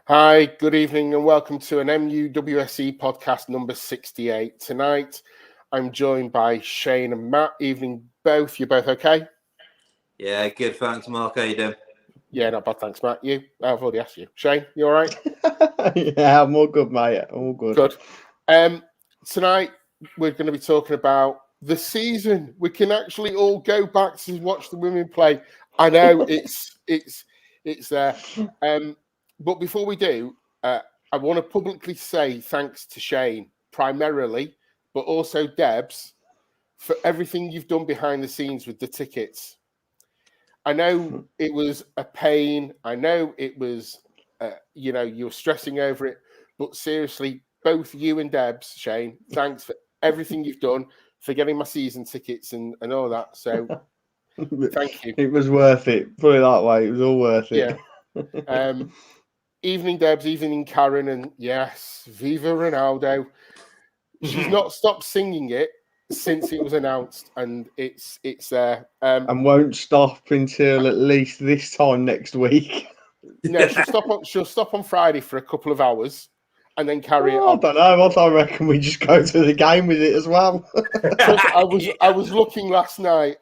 Hi, good evening and welcome to an MUWSC Podcast number 68. Tonight, I'm joined by Shane and Matt. Evening both. You both okay? Yeah, good. Thanks, Marc. How you doing? Yeah, not bad. Thanks, Matt. You? I've already asked you. Shane, you all right? Yeah, I'm all good, mate. I'm all good. Good. Tonight, we're going to be talking about the season. We can actually all go back to watch the women play. I know it's there. But before we do, I want to publicly say thanks to Shane, primarily, but also Debs, for everything you've done behind the scenes with the tickets. I know it was a pain. I know it was, you were stressing over it. But seriously, both you and Debs, Shane, thanks for everything you've done, for getting my season tickets and all that. So thank you. It was worth it. Put it that way. It was all worth it. Yeah. Evening, Debs. Evening, Karen. And yes, Viva Ronaldo. She's not stopped singing it since it was announced, and it's there. And won't stop until at least this time next week. No, she'll stop on Friday for a couple of hours, and then carry it on. I don't know. I reckon we just go to the game with it as well. I was looking last night.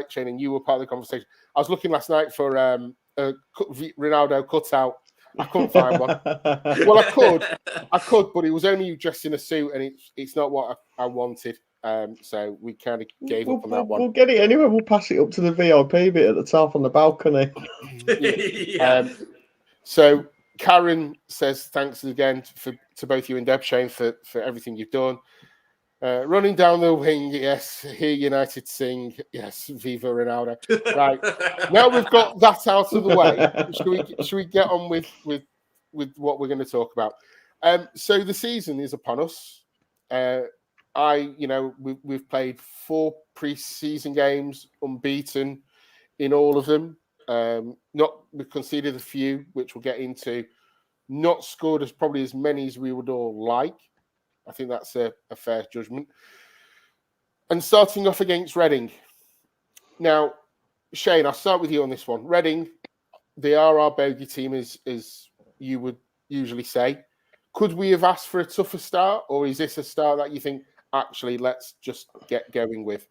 Shane, and you were part of the conversation. I was looking last night for a Ronaldo cutout. I couldn't find one. Well, I could, but it was only dressed in a suit, and it's not what I wanted. So we kind of gave up on that one. We'll get it anyway. We'll pass it up to the VIP bit at the top on the balcony. Yeah. So Karen says thanks again to both you and Deb, Shane, for everything you've done. Running down the wing, yes. Hear United sing, yes. Viva Ronaldo. Right, now we've got that out of the way. Should we get on with what we're going to talk about? So the season is upon us. We've played 4 pre-season games, unbeaten in all of them. We conceded a few, which we'll get into. Not scored probably as many as we would all like. I think that's a fair judgment. And starting off against Reading. Now, Shane, I'll start with you on this one. Reading, they are our bogey team, as you would usually say. Could we have asked for a tougher start, or is this a start that you think, actually, let's just get going with?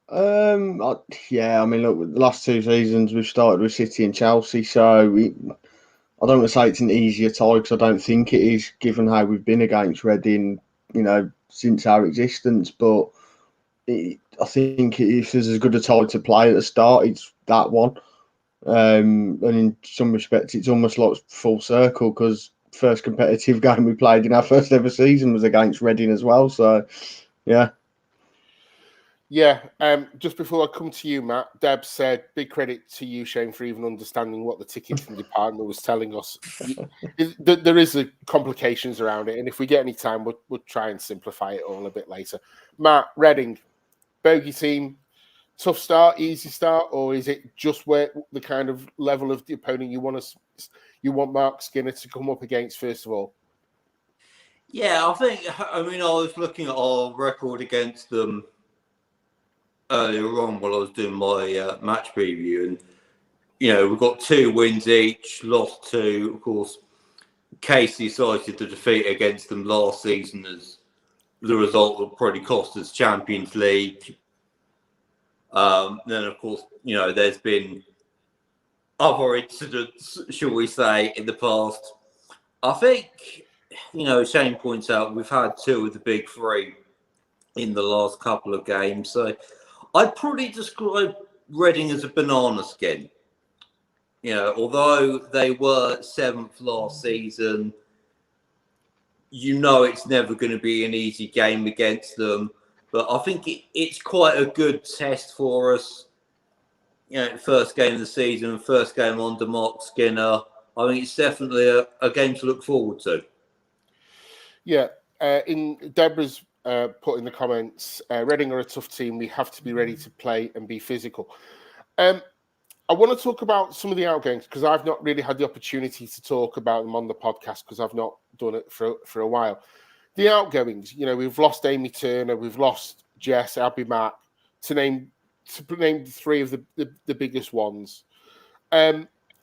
Yeah, I mean, look, the last 2 seasons we've started with City and Chelsea, so I don't want to say it's an easier tie because I don't think it is, given how we've been against Reading, since our existence. But I think if there's as good a tie to play at the start, it's that one. And in some respects, it's almost like full circle because first competitive game we played in our first ever season was against Reading as well. So, yeah. Yeah, just before I come to you, Matt, Deb said, big credit to you, Shane, for even understanding what the ticketing department was telling us. There is complications around it, and if we get any time, we'll try and simplify it all a bit later. Matt, Reading, bogey team, tough start, easy start, or is it just where the kind of level of the opponent you want Marc Skinner to come up against, first of all? Yeah, I was looking at our record against them earlier on while I was doing my match preview, and we've got 2 wins each, lost 2. Of course, Casey cited the defeat against them last season as the result that probably cost us Champions League. Then, of course, there's been other incidents, shall we say, in the past. I think, Shane points out we've had 2 of the big 3 in the last couple of games, so I'd probably describe Reading as a banana skin. Although they were 7th last season, it's never going to be an easy game against them. But I think it's quite a good test for us. First game of the season, first game under Marc Skinner. I think it's definitely a game to look forward to. Yeah, in Deborah's put in the comments, Reading are a tough team. We have to be ready to play and be physical. I want to talk about some of the outgoings because I've not really had the opportunity to talk about them on the podcast because I've not done it for a while. The outgoings, we've lost Amy Turner, we've lost Jess, Abby Mack, to name 3 of the biggest ones.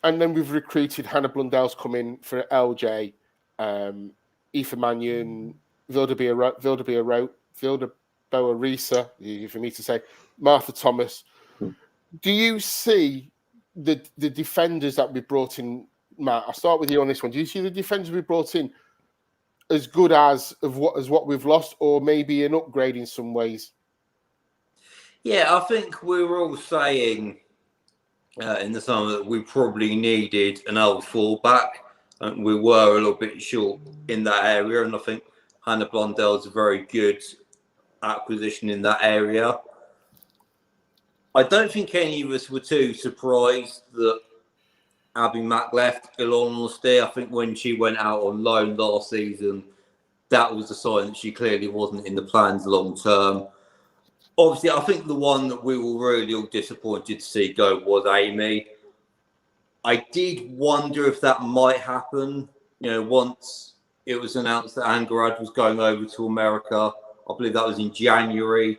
And then we've recruited Hannah Blundell's come in for LJ, Aoife Mannion, Vilda Boa Risa, easy for me to say, Martha Thomas. Do you see the defenders that we brought in, Matt? I'll start with you on this one. Do you see the defenders we brought in as good as what we've lost, or maybe an upgrade in some ways? Yeah, I think we were all saying in the summer that we probably needed an old fullback, and we were a little bit short in that area. And I think Hannah Blundell is a very good acquisition in that area. I don't think any of us were too surprised that Abby Mack left. In all honesty, I think when she went out on loan last season, that was a sign that she clearly wasn't in the plans long term. Obviously, I think the one that we were really all disappointed to see go was Amy. I did wonder if that might happen. Once it was announced that Angarad was going over to America, I believe that was in January,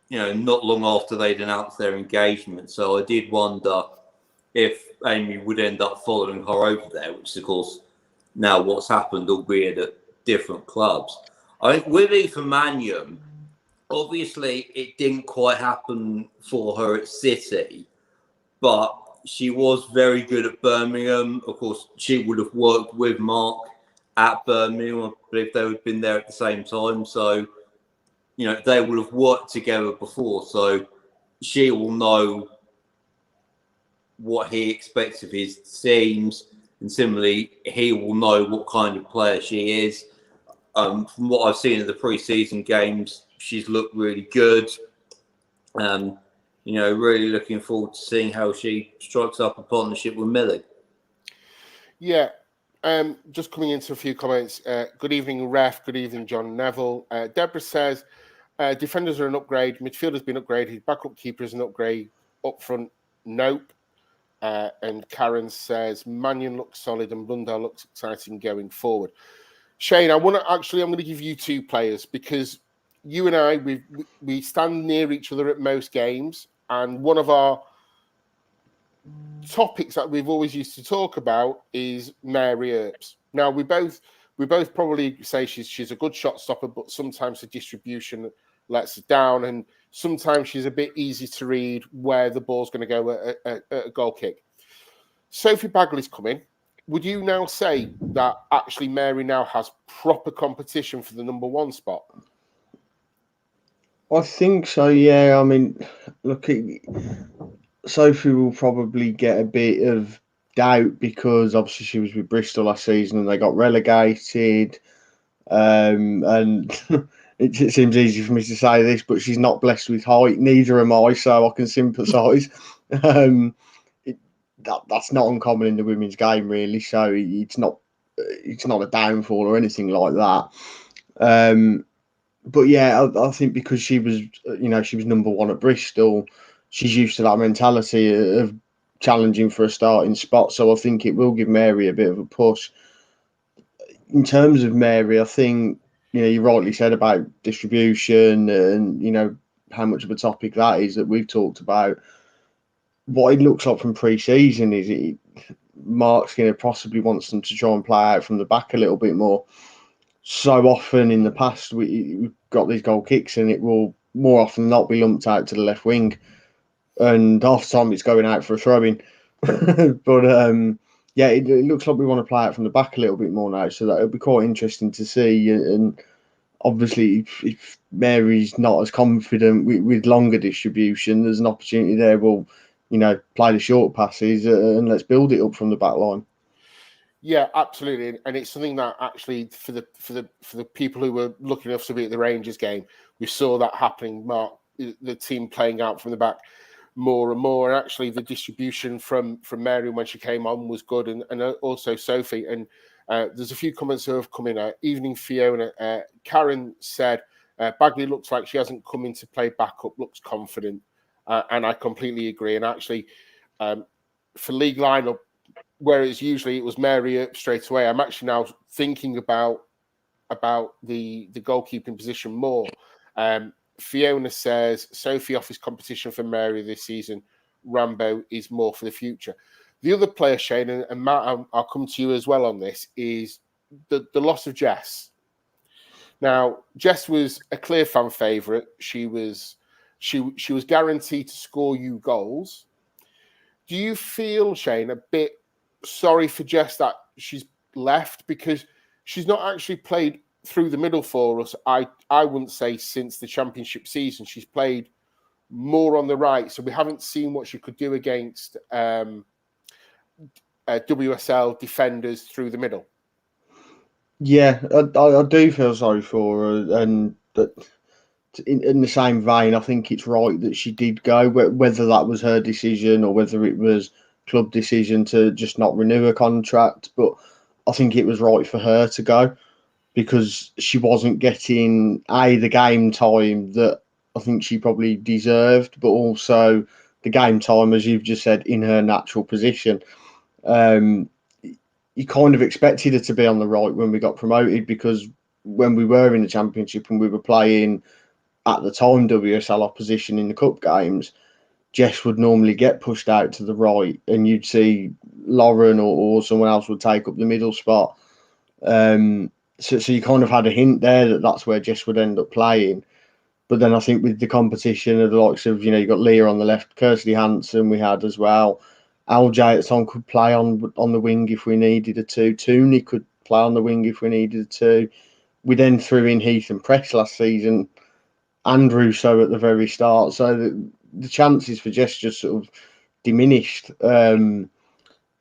not long after they'd announced their engagement. So I did wonder if Amy would end up following her over there, which is, of course, now what's happened, albeit at different clubs. I think with Aoife Mannion, obviously it didn't quite happen for her at City, but she was very good at Birmingham. Of course, she would have worked with Marc at Birmingham. I believe they would have been there at the same time. So, they will have worked together before. So she will know what he expects of his teams. And similarly, he will know what kind of player she is. From what I've seen in the pre-season games, she's looked really good. Really looking forward to seeing how she strikes up a partnership with Millie. Yeah. Just coming into a few comments. Good evening, Ref. Good evening, John Neville. Deborah says, defenders are an upgrade. Midfield has been upgraded. Backup keeper is an upgrade. Up front, nope. And Karen says, Mannion looks solid and Blundell looks exciting going forward. Shane, I'm going to give you two players because you and I, we stand near each other at most games, and one of our topics that we've always used to talk about is Mary Earps. Now, we both probably say she's a good shot stopper, but sometimes the distribution lets her down, and sometimes she's a bit easy to read where the ball's going to go at a goal kick. Sophie Bagley's coming. Would you now say that actually Mary now has proper competition for the number one spot? I think so, yeah. I mean, look, Sophie will probably get a bit of doubt because obviously she was with Bristol last season and they got relegated. And it seems easy for me to say this, but she's not blessed with height. Neither am I, so I can sympathise. That's not uncommon in the women's game, really. So it's not a downfall or anything like that. But yeah, I think because she was number one at Bristol, she's used to that mentality of challenging for a starting spot. So I think it will give Mary a bit of a push. In terms of Mary, I think you rightly said about distribution and how much of a topic that is that we've talked about. What it looks like from pre-season is Marc's going to possibly wants them to try and play out from the back a little bit more. So often in the past, we've got these goal kicks and it will more often than not be lumped out to the left wing. And half the time it's going out for a throw-in. But it looks like we want to play out from the back a little bit more now. So that'll be quite interesting to see. And obviously, if Mary's not as confident with longer distribution, there's an opportunity there. We'll, play the short passes and let's build it up from the back line. Yeah, absolutely, and it's something that actually for the people who were lucky enough to be at the Rangers game, we saw that happening. Marc, the team playing out from the back more and more, and actually the distribution from Mary when she came on was good, and also Sophie. And there's a few comments who have come in. Evening Fiona, Karen said Bagley looks like she hasn't come in to play backup, looks confident, and I completely agree. And actually, for league lineup, whereas usually it was Mary up straight away, I'm actually now thinking about the goalkeeping position more. Fiona says Sophie offers competition for Mary this season. Rambo is more for the future. The other player, Shane, and Matt, I'll come to you as well on this, is the loss of Jess. Now, Jess was a clear fan favourite. She was guaranteed to score you goals. Do you feel, Shane, a bit sorry for Jess that she's left, because she's not actually played through the middle for us? I wouldn't say since the championship season. She's played more on the right, so we haven't seen what she could do against WSL defenders through the middle. Yeah, I do feel sorry for her, and that in the same vein, I think it's right that she did go, whether that was her decision or whether it was club decision to just not renew her contract. But I think it was right for her to go, because she wasn't getting the game time that I think she probably deserved, but also the game time, as you've just said, in her natural position. You kind of expected her to be on the right when we got promoted, because when we were in the championship and we were playing at the time WSL opposition in the cup games, Jess would normally get pushed out to the right, and you'd see Lauren or someone else would take up the middle spot. So you kind of had a hint there that that's where Jess would end up playing. But then I think with the competition of the likes of, you got Leah on the left, Kirsty Hansen we had as well. LJ at the time could play on the wing if we needed her to. Tooney could play on the wing if we needed her to. We then threw in Heath and Press last season, and Russo at the very start. So the chances for Jess just sort of diminished. And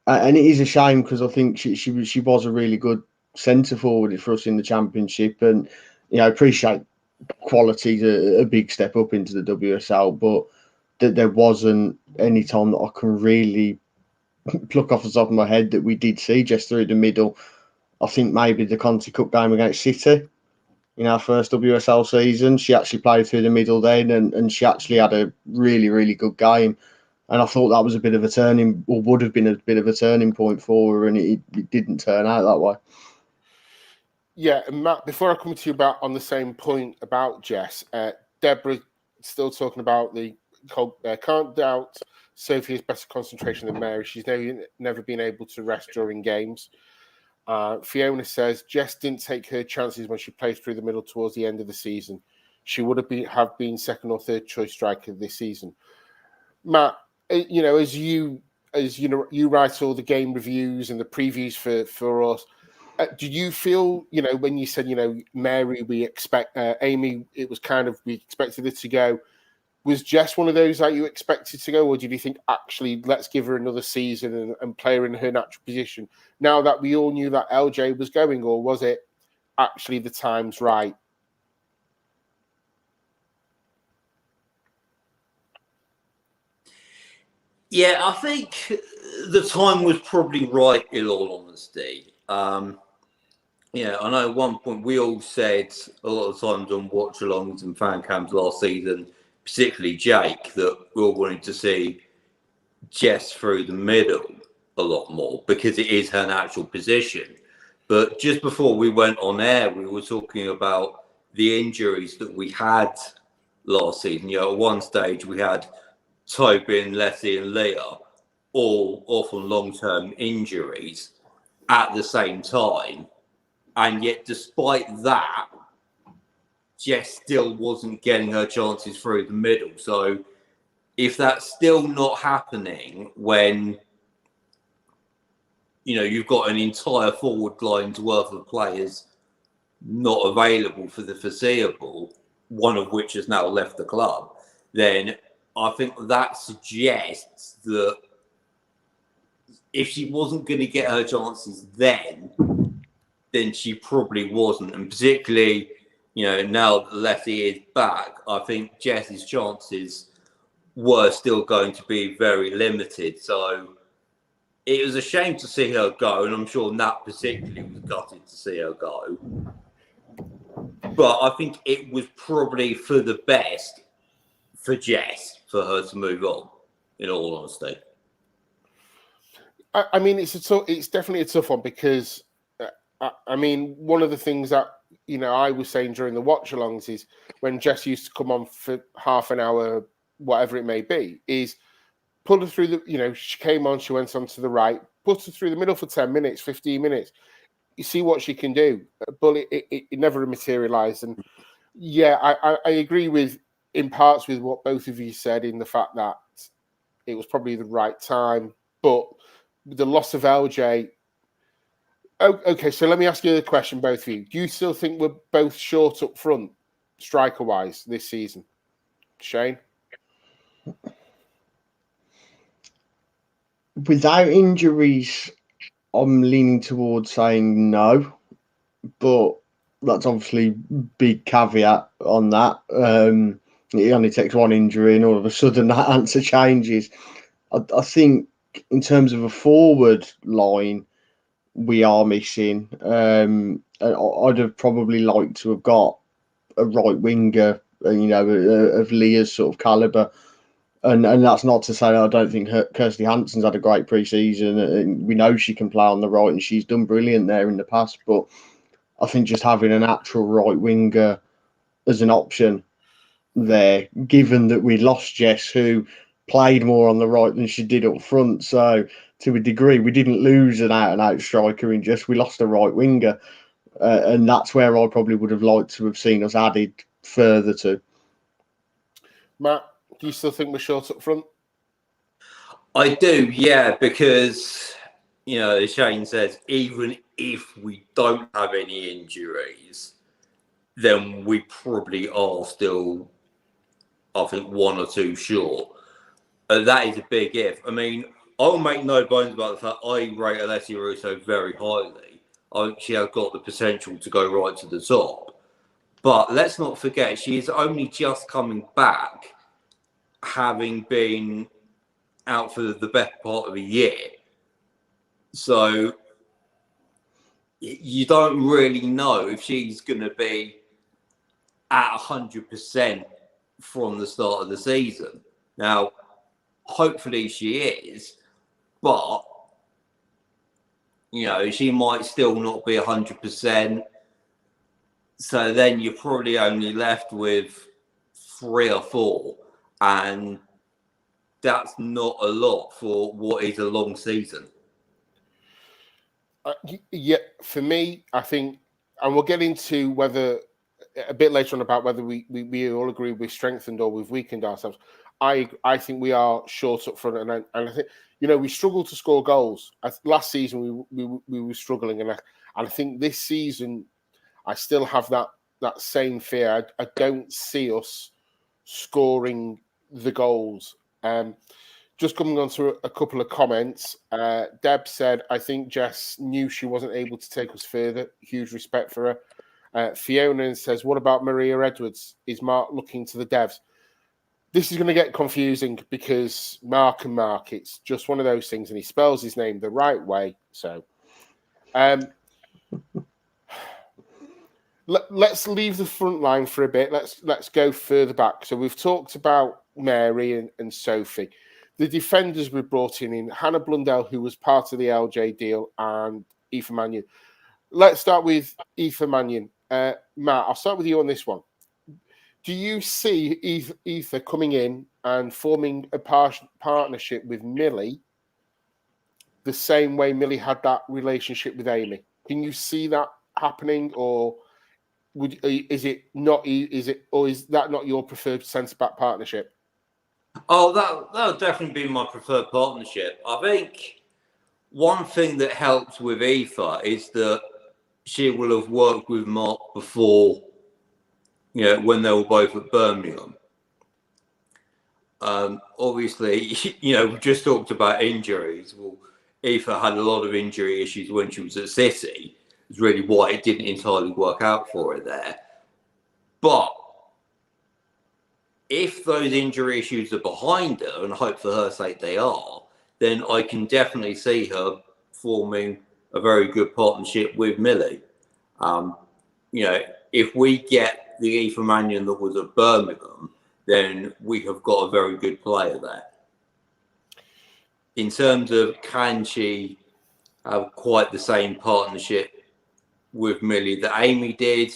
it is a shame, because I think she was a really good centre forward for us in the championship, and appreciate quality's a big step up into the WSL, but that there wasn't any time that I can really pluck off the top of my head that we did see just through the middle. I think maybe the Conti Cup game against City in our first WSL season, she actually played through the middle then, and she actually had a really, really good game. And I thought that was a bit of a turning, or would have been a bit of a turning point for her, and it didn't turn out that way. Yeah, and Matt, before I come to you about on the same point about Jess, Deborah still talking about the can't doubt Sophie's better concentration than Mary. She's never been able to rest during games. Fiona says Jess didn't take her chances when she played through the middle towards the end of the season. She would have been second or third choice striker this season. Matt, as you write all the game reviews and the previews for us. Did you feel, when you said, Mary, we expect Amy, it was kind of, we expected it to go. Was Jess one of those that you expected to go, or did you think, actually, let's give her another season and play her in her natural position? Now that we all knew that LJ was going, or was it actually the time's right? Yeah, I think the time was probably right, in all honesty. I know at one point we all said a lot of times on watch-alongs and fan cams last season, particularly Jake, that we all wanted to see Jess through the middle a lot more because it is her natural position. But just before we went on air, we were talking about the injuries that we had last season. At one stage we had Tobin, Letty and Leah all off on long-term injuries at the same time. And yet, despite that, Jess still wasn't getting her chances through the middle. So if that's still not happening when, you've got an entire forward line's worth of players not available for the foreseeable, one of which has now left the club, then I think that suggests that if she wasn't going to get her chances then she probably wasn't. And particularly, now that Letty is back, I think Jess's chances were still going to be very limited. So it was a shame to see her go, and I'm sure Nat particularly was gutted to see her go. But I think it was probably for the best for Jess for her to move on, in all honesty. I mean, it's definitely a tough one because, one of the things that, I was saying during the watch-alongs is when Jess used to come on for half an hour, whatever it may be, is put her through she came on, she went on to the right, put her through the middle for 10 minutes, 15 minutes. You see what she can do, but it never materialised. And yeah, I agree in parts with what both of you said, in the fact that it was probably the right time, but the loss of LJ. Okay, so let me ask you the question, both of you. Do you still think we're both short up front, striker-wise, this season? Shane? Without injuries, I'm leaning towards saying no, but that's obviously big caveat on that. It only takes one injury and all of a sudden that answer changes. I think in terms of a forward line, we are missing. I'd have probably liked to have got a right winger, of Leah's sort of calibre. And that's not to say I don't think Kirsty Hansen's had a great pre-season. And we know she can play on the right, and she's done brilliant there in the past. But I think just having an actual right winger as an option there, given that we lost Jess, who played more on the right than she did up front. So to a degree, we didn't lose an out-and-out striker in Jess. We lost a right winger. And that's where I probably would have liked to have seen us added further to. Matt, do you still think we're short up front? I do, yeah, because, as Shane says, even if we don't have any injuries, then we probably are still, I think, one or two short. That is a big if. I mean, I'll make no bones about the fact I rate Alessia Russo very highly. I think she has got the potential to go right to the top. But let's not forget, she is only just coming back, having been out for the best part of a year. So you don't really know if she's going to be at 100% from the start of the season. Now, hopefully she is, but, she might still not be 100%. So then you're probably only left with 3 or 4. And that's not a lot for what is a long season. Yeah, for me, I think, and we'll get into whether a bit later on about whether we all agree we've strengthened or we've weakened ourselves. I think we are short up front, and I think we struggled to score goals. Last season we were struggling, and I think this season I still have that same fear. I don't see us scoring the goals. Just coming on to a couple of comments. Deb said, I think Jess knew she wasn't able to take us further. Huge respect for her. Fiona says, what about Maria Edwards? Is Mark looking to the devs? This is going to get confusing because Mark and Mark, it's just one of those things, and he spells his name the right way. So let's leave the front line for a bit. Let's go further back. So we've talked about Mary and Sophie. The defenders we brought in Hannah Blundell, who was part of the LJ deal, and Aoife Mannion. Let's start with Aoife Mannion. Matt, I'll start with you on this one. Do you see Aoife coming in and forming a partnership with Millie the same way Millie had that relationship with Amy? Can you see that happening, or is that not your preferred centre-back partnership? Oh, that would definitely be my preferred partnership. I think one thing that helps with Aoife is that she will have worked with Marc before, when they were both at Birmingham. Obviously, we just talked about injuries. Well, Aoife had a lot of injury issues when she was at City. It's really why it didn't entirely work out for her there. But if those injury issues are behind her, and I hope for her sake they are, then I can definitely see her forming a very good partnership with Millie. If we get the Aoife Mannion that was at Birmingham, then we have got a very good player there. In terms of can she have quite the same partnership with Millie that Amy did,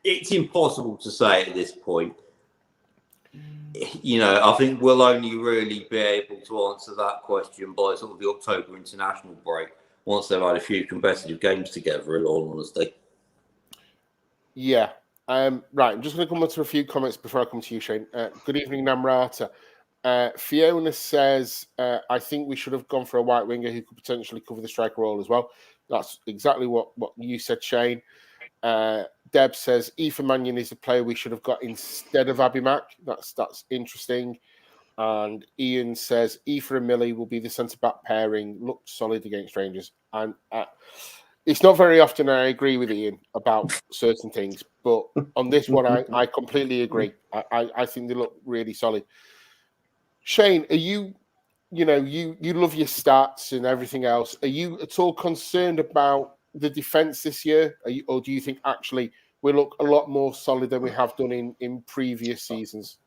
it's impossible to say at this point. I think we'll only really be able to answer that question by sort of the October international break, once they've had a few competitive games together, in all honesty. Yeah. Right. I'm just going to come on to a few comments before I come to you, Shane. Good evening, Namrata. Fiona says, I think we should have gone for a white winger who could potentially cover the striker role as well. That's exactly what you said, Shane. Deb says, Aoife Mannion is a player we should have got instead of Abby Mack. That's interesting. And Ian says, Aoife and Millie will be the centre-back pairing. Looked solid against Rangers. And it's not very often I agree with Ian about certain things, but on this one, I completely agree. I think they look really solid. Shane, are you love your stats and everything else. Are you at all concerned about the defence this year? Or do you think actually we look a lot more solid than we have done in previous seasons?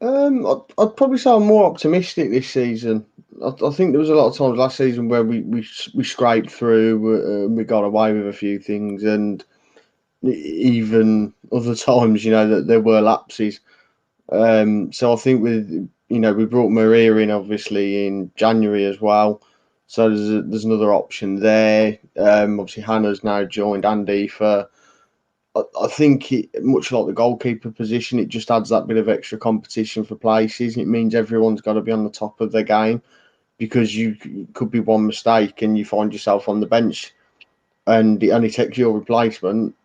I'd probably say I'm more optimistic this season. I think there was a lot of times last season where we scraped through, we got away with a few things, and even other times, that there were lapses. So I think we brought Maria in obviously in January as well. So there's another option there. Obviously Hannah's now joined Andy for. I think much like the goalkeeper position, it just adds that bit of extra competition for places. It means everyone's got to be on the top of their game, because you could be one mistake and you find yourself on the bench, and it only takes your replacement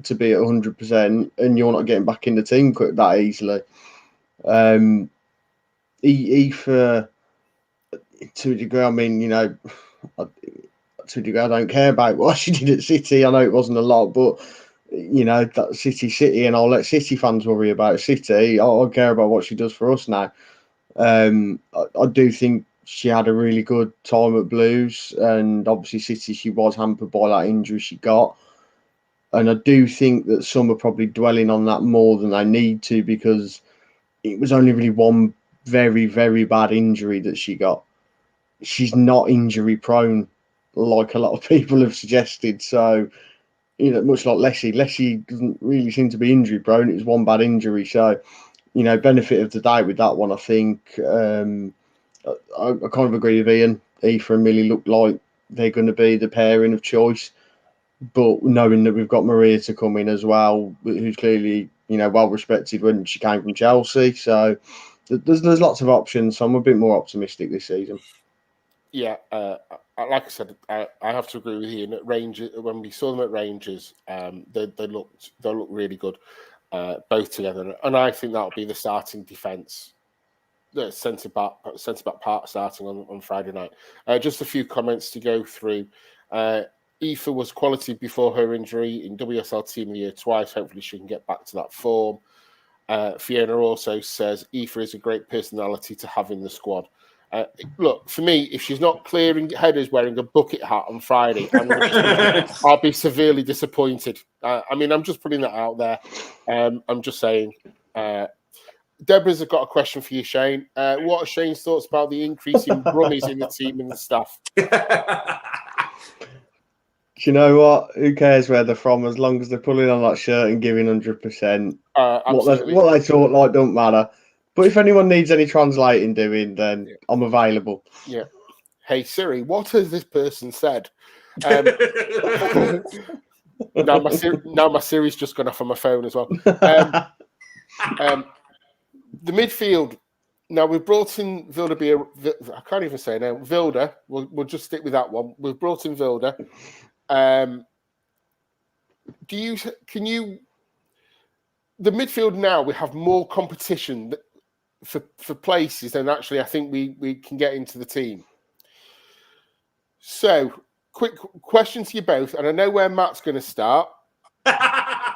to be at 100%, and you're not getting back in the team that easily. Aoife, to a degree, I mean, to a degree, I don't care about what she did at City. I know it wasn't a lot, but that City, and I'll let City fans worry about City. I care about what she does for us now. I do think she had a really good time at Blues, and obviously City, she was hampered by that injury she got. And I do think that some are probably dwelling on that more than they need to, because it was only really one very, very bad injury that she got. She's not injury prone like a lot of people have suggested. So, much like Leslie doesn't really seem to be injury prone. It was one bad injury. So, benefit of the doubt with that one, I think. I kind of agree with Ian. Aoife and Millie look like they're going to be the pairing of choice. But knowing that we've got Maria to come in as well, who's clearly, well respected when she came from Chelsea. So there's lots of options. So I'm a bit more optimistic this season. Yeah, like I said, I have to agree with you. At Rangers, when we saw them at Rangers, they looked really good, both together, and I think that'll be the starting defence, the centre back part starting on Friday night. Just a few comments to go through. Aoife was quality before her injury in WSL Team of the Year twice. Hopefully, she can get back to that form. Fiona also says Aoife is a great personality to have in the squad. Look, for me, if she's not clearing headers wearing a bucket hat on Friday, I'll be severely disappointed. I'm just putting that out there. I'm just saying. Deborah's got a question for you, Shane. What are Shane's thoughts about the increase in brummies in the team and the staff? Do you know what? Who cares where they're from, as long as they're pulling on that shirt and giving 100%. What they talk like don't matter. But if anyone needs any translating doing, then I'm available. Yeah. Hey Siri, what has this person said? Now my Siri's just gone off on my phone as well. The midfield. Now we've brought in Vilda. I can't even say now. Vilda. We'll just stick with that one. We've brought in Vilda. The midfield now, we have more competition for places than actually I think we can get into the team. So, quick question to you both, and I know where Matt's going to start.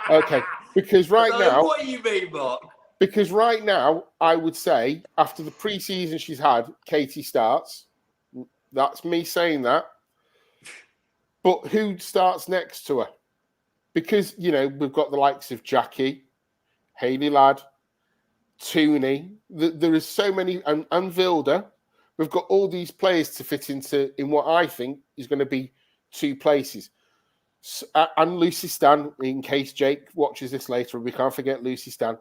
Okay, because now... What do you mean, Mark? Because right now, I would say, after the pre-season she's had, Katie starts. That's me saying that. But who starts next to her? Because, we've got the likes of Jackie, Hayley Ladd, Tooney. There is so many, and Vilda. We've got all these players to fit in what I think is going to be two places. And Lucy Stan, in case Jake watches this later, we can't forget Lucy Stan.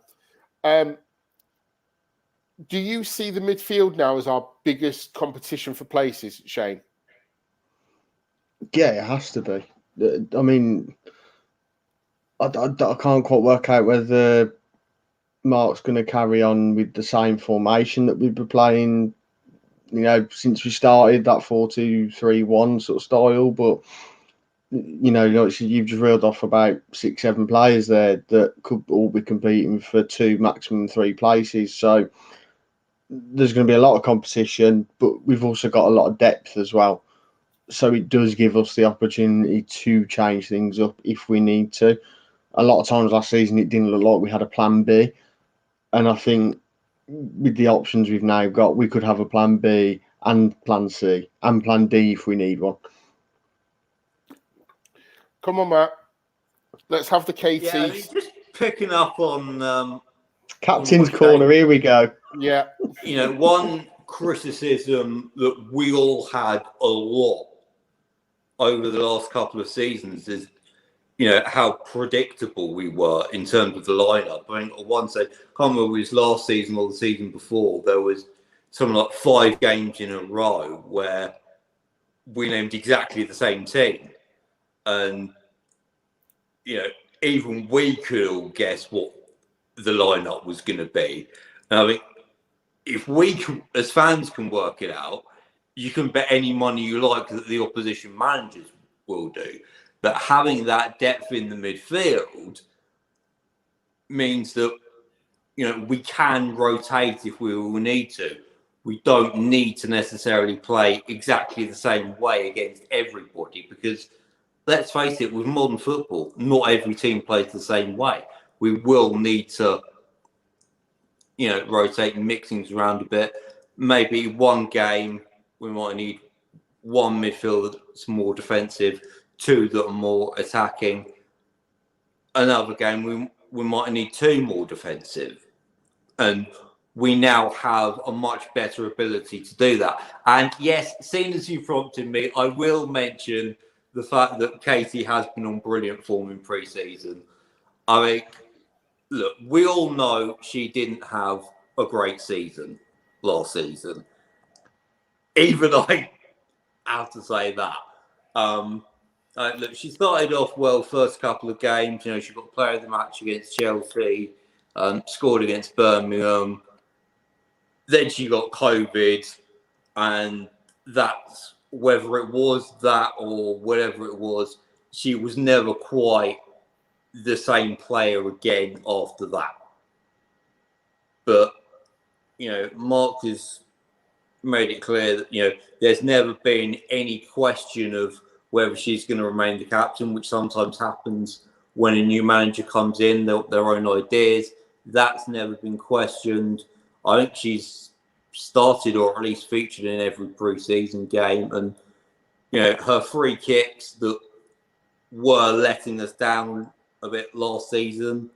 do you see the midfield now as our biggest competition for places, Shane? Yeah, it has to be. I mean, I can't quite work out whether Marc's going to carry on with the same formation that we've been playing, since we started, that 4-2-3-1 sort of style. But, you've just reeled off about 6-7 players there that could all be competing for 2, maximum 3 places. So there's going to be a lot of competition, but we've also got a lot of depth as well. So it does give us the opportunity to change things up if we need to. A lot of times last season, it didn't look like we had a plan B. And I think with the options we've now got, we could have a plan B and plan C and plan D if we need one. Come on, Matt. Let's have the KT. Yeah, I mean, just picking up on Captain's corner, here we go. Yeah. One criticism that we all had a lot over the last couple of seasons is, how predictable we were in terms of the lineup. I mean, on one side, I can't remember if it was last season or the season before, there was something like 5 games in a row where we named exactly the same team. And, even we could all guess what the lineup was going to be. And I mean, if we can, as fans can work it out, you can bet any money you like that the opposition managers will do. But having that depth in the midfield means that, we can rotate if we will need to. We don't need to necessarily play exactly the same way against everybody because, let's face it, with modern football, not every team plays the same way. We will need to, rotate and mix things around a bit. Maybe one game, we might need one midfielder that's more defensive, 2 that are more attacking. Another game, we might need 2 more defensive. And we now have a much better ability to do that. And yes, seeing as you prompted me, I will mention the fact that Katie has been on brilliant form in pre-season. I mean, look, we all know she didn't have a great season last season. Even I have to say that. Look, she started off well first couple of games. She got player of the match against Chelsea, scored against Birmingham. Then she got COVID, and that's whether it was that or whatever it was, she was never quite the same player again after that. But, Marc has made it clear that, there's never been any question of whether she's going to remain the captain, which sometimes happens when a new manager comes in, their own ideas. That's never been questioned. I think she's started or at least featured in every pre-season game. And, her free kicks that were letting us down a bit last season,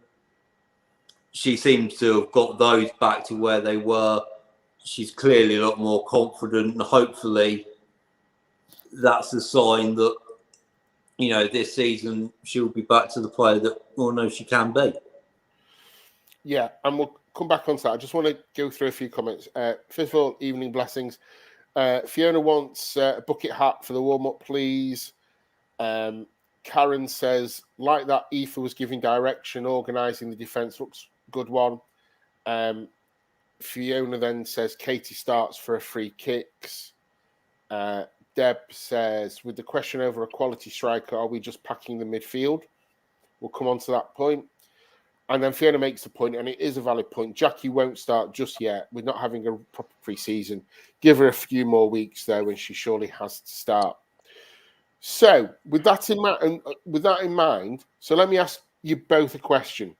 she seems to have got those back to where they were. She's clearly a lot more confident, and hopefully that's a sign that, this season she'll be back to the player that we all know she can be. Yeah, and we'll come back on to that. I just want to go through a few comments. First of all, evening blessings. Fiona wants a bucket hat for the warm-up, please. Karen says, like that, Aoife was giving direction, organising the defence, looks good one. Fiona then says, Katie starts for a free kicks. Deb says, with the question over a quality striker, are we just packing the midfield? We'll come on to that point. And then Fiona makes the point, and it is a valid point. Jackie won't start just yet. We're not having a proper pre-season. Give her a few more weeks, though, and she surely has to start. So, with that in mind, so let me ask you both a question,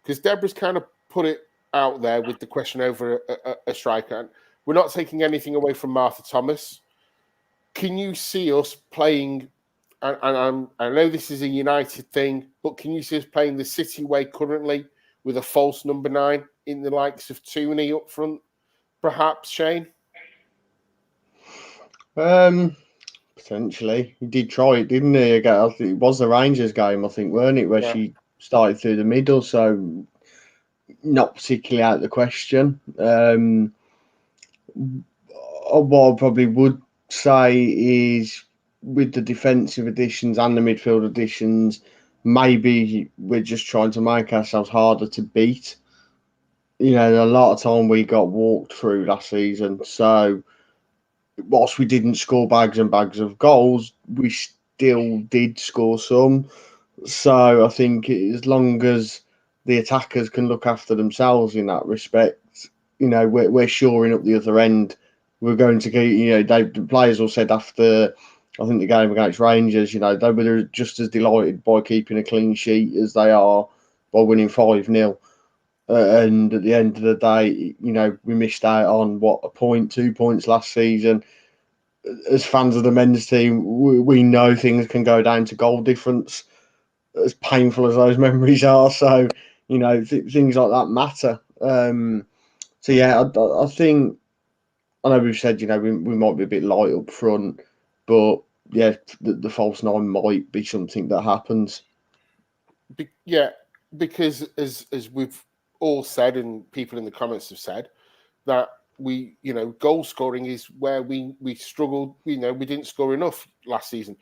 because Deborah's kind of put it out there with the question over a striker. And we're not taking anything away from Martha Thomas. Can you see us playing? And I know this is a United thing, but can you see us playing the City way currently with a false number 9 in the likes of Tooney up front, perhaps, Shane? Potentially. He did try it, didn't he? It was the Rangers game, I think, weren't it, where she started through the middle. So not particularly out of the question. What I probably would say is with the defensive additions and the midfield additions, maybe we're just trying to make ourselves harder to beat. You know, a lot of time we got walked through last season. So whilst we didn't score bags and bags of goals, we still did score some. So I think as long as the attackers can look after themselves in that respect, you know, we're shoring up the other end. We're going to get, you know, the players all said after, I think, the game against Rangers, you know, they were just as delighted by keeping a clean sheet as they are by winning 5-0. And at the end of the day, you know, we missed out on, a point, 2 points last season. As fans of the men's team, we know things can go down to goal difference, as painful as those memories are. So, you know, things like that matter. So, yeah, I think, I know we've said, you know, we might be a bit light up front, but, yeah, the false nine might be something that happens. Because as we've all said, and people in the comments have said, that we, you know, goal scoring is where we struggled. You know, we didn't score enough last season.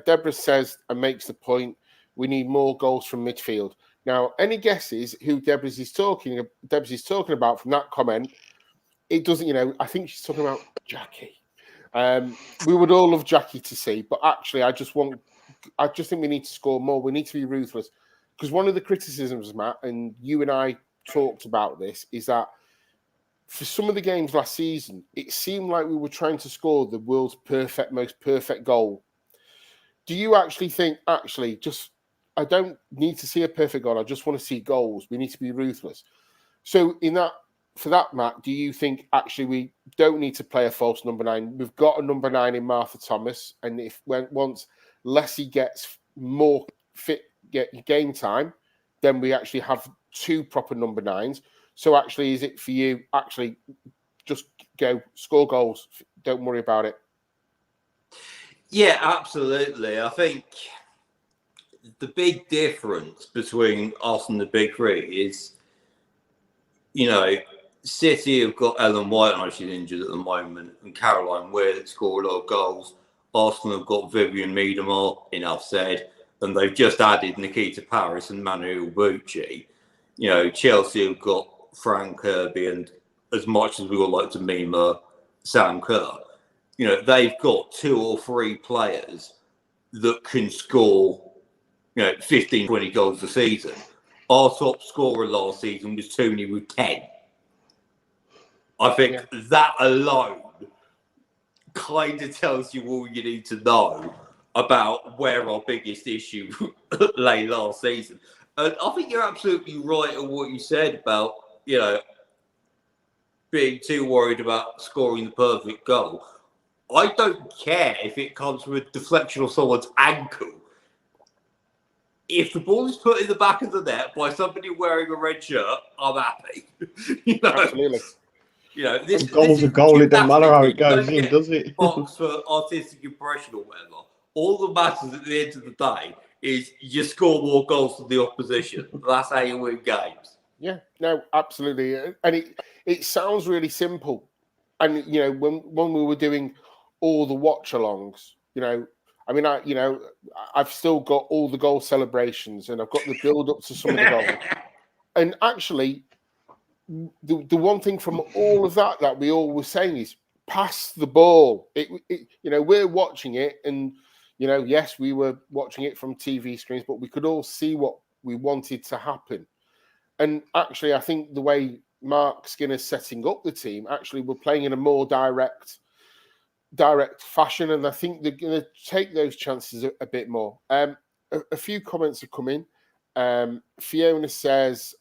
Deborah says and makes the point, we need more goals from midfield. Now, any guesses who Deborah's is talking about from that comment? It doesn't, you know, I think she's talking about Jackie. We would all love Jackie to see, but actually I just think we need to score more. We need to be ruthless. Because one of the criticisms, Matt, and you and I talked about this, is that for some of the games last season, it seemed like we were trying to score the world's most perfect goal. Do you actually think, I don't need to see a perfect goal, I just want to see goals. We need to be ruthless. So for that, Matt, do you think actually we don't need to play a false number 9? We've got a number 9 in Martha Thomas, and once Leslie gets more fit, get game time, then we actually have 2 proper number 9s. So actually, is it for you, actually just go score goals, don't worry about it? Yeah, absolutely. I think the big difference between us and the big three is, you know, City have got Ellen White, and she's injured at the moment, and Caroline Weir that score a lot of goals. Arsenal have got Vivian Miedemar, enough said, and they've just added Nikita Paris and Manuel Bucci. You know, Chelsea have got Frank Kirby, and as much as we would like to meme Sam Kerr, you know, they've got 2 or 3 players that can score, you know, 15, 20 goals a season. Our top scorer last season was Tony with 10. I think that alone kind of tells you all you need to know about where our biggest issue lay last season. And I think you're absolutely right on what you said about, you know, being too worried about scoring the perfect goal. I don't care if it comes from a deflection of someone's ankle. If the ball is put in the back of the net by somebody wearing a red shirt, I'm happy. You know? Absolutely. You know, this goal's a goal. It doesn't matter how it goes in, does it? Box for artistic impression or whatever. All that matters at the end of the day is you score more goals than the opposition. That's how you win games. Yeah, no, absolutely. And it sounds really simple. And, you know, when we were doing all the watch-alongs, you know, I mean, I've still got all the goal celebrations, and I've got the build-up to some of the goals. And actually, the one thing from all of that we all were saying is pass the ball. You know, we're watching it, and, you know, yes, we were watching it from TV screens, but we could all see what we wanted to happen. And actually, I think the way Marc Skinner's setting up the team, actually, we're playing in a more direct fashion, and I think they're going to take those chances a bit more. A few comments have come in. Fiona says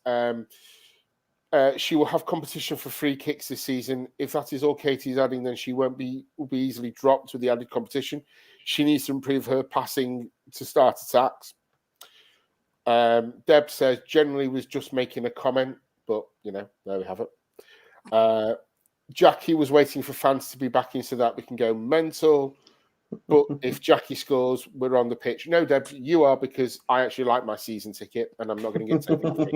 she will have competition for free kicks this season. If that is all Katie's adding, then she will be easily dropped with the added competition. She needs to improve her passing to start attacks. Deb says generally was just making a comment, but, you know, there we have it. Jackie was waiting for fans to be back in so that we can go mental. But if Jackie scores, we're on the pitch. No, Deb, you are, because I actually like my season ticket and I'm not going to get taken off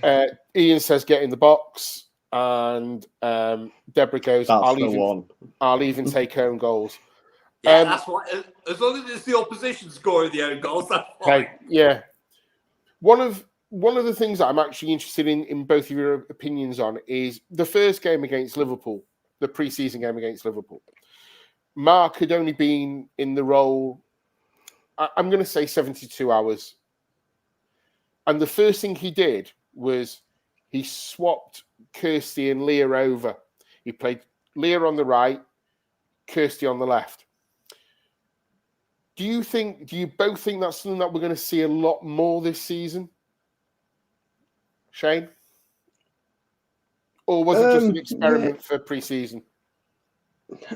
it. Ian says get in the box. And Deborah goes, I'll even take home goals. Yeah, that's fine. As long as it's the opposition scoring the own goals, that's fine. Okay, yeah. One of the things that I'm actually interested in both of your opinions on is the first game against Liverpool, the pre-season game against Liverpool. Marc had only been in the role, I'm going to say 72 hours. And the first thing he did was he swapped Kirsty and Leah over. He played Leah on the right, Kirsty on the left. Do you both think that's something that we're going to see a lot more this season? Shane? Or was it just an experiment for pre-season?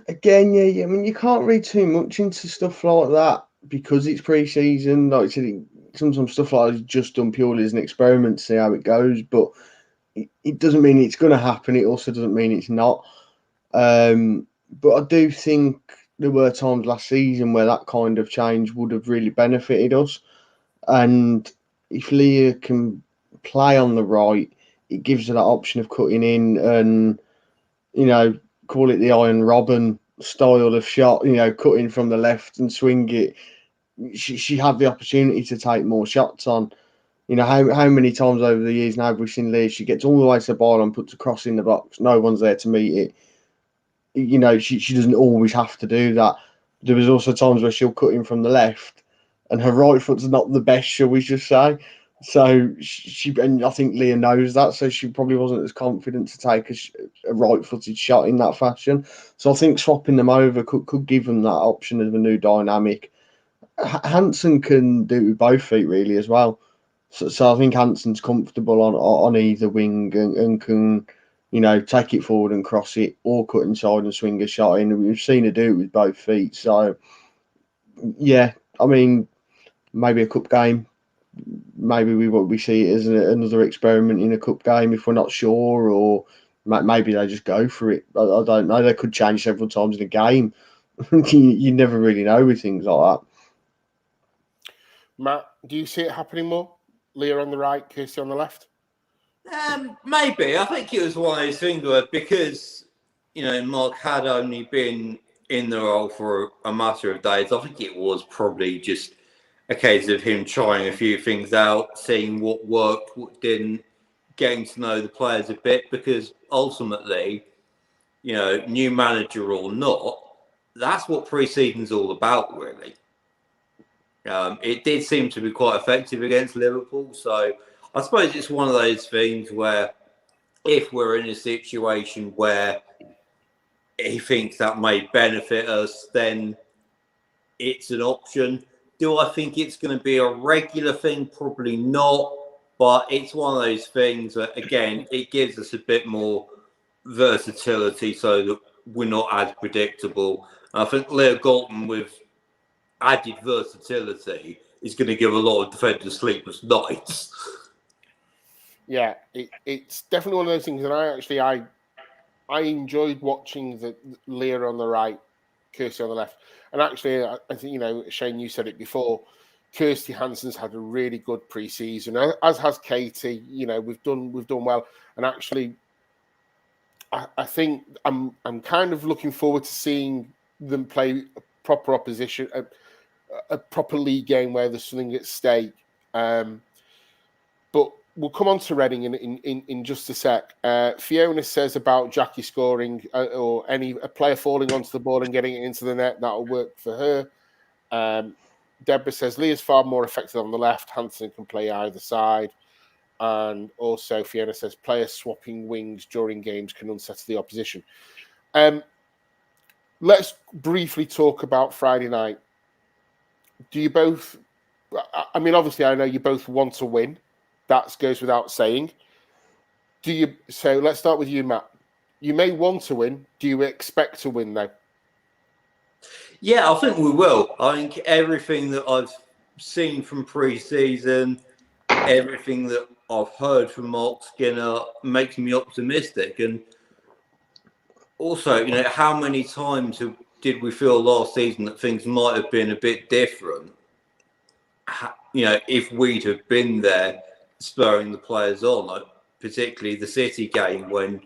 Again, yeah. I mean, you can't read too much into stuff like that because it's pre-season. Like I said, sometimes stuff like that is just done purely as an experiment to see how it goes. But it doesn't mean it's going to happen. It also doesn't mean it's not. But I do think there were times last season where that kind of change would have really benefited us. And if Leah can play on the right, it gives her that option of cutting in and, call it the Iron Robin style of shot, cutting from the left and swing it. She had the opportunity to take more shots on. How many times over the years now have we seen Leah? She gets all the way to the ball and puts a cross in the box. No one's there to meet it. She doesn't always have to do that. There was also times where she'll cut in from the left and her right foot's not the best, shall we just say. So and I think Leah knows that, so she probably wasn't as confident to take a right-footed shot in that fashion. So I think swapping them over could give them that option of a new dynamic. Hansen can do it with both feet really as well. So I think Hansen's comfortable on either wing and can, take it forward and cross it or cut inside and swing a shot in. We've seen her do it with both feet. So, yeah, I mean, maybe a cup game. Maybe we see it as another experiment in a cup game if we're not sure, or maybe they just go for it. I don't know. They could change several times in a game. You never really know with things like that. Matt, do you see it happening more? Leah on the right, Kirsty on the left? Maybe. I think it was one of those things where, because, Marc had only been in the role for a matter of days, I think it was probably just a case of him trying a few things out, seeing what worked, what didn't, getting to know the players a bit, because ultimately, new manager or not, that's what pre-season's all about, really. It did seem to be quite effective against Liverpool, so I suppose it's one of those things where if we're in a situation where he thinks that may benefit us, then it's an option. Do I think it's going to be a regular thing? Probably not, but it's one of those things that, again, it gives us a bit more versatility so that we're not as predictable. And I think Leah Galton, with added versatility, is going to give a lot of defenders sleepless nights. Yeah, it's definitely one of those things. And I enjoyed watching the Leah on the right, Kirsty on the left. And actually, I think, Shane, you said it before, Kirsty Hansen's had a really good pre-season, as has Katie. We've done well. And actually, I think I'm kind of looking forward to seeing them play a proper opposition, a proper league game where there's something at stake. But we'll come on to Reading in just a sec. Fiona says about Jackie scoring or a player falling onto the ball and getting it into the net, that'll work for her. Deborah says Leah's far more effective on the left. Hansen can play either side. And also Fiona says players swapping wings during games can unsettle the opposition. Let's briefly talk about Friday night. Do you both... obviously, I know you both want to win. That goes without saying. So let's start with you, Matt. You may want to win. Do you expect to win, though? Yeah, I think we will. I think everything that I've seen from pre-season, everything that I've heard from Marc Skinner makes me optimistic. And also, how many times did we feel last season that things might have been a bit different? If we'd have been there, spurring the players on, like particularly the City game when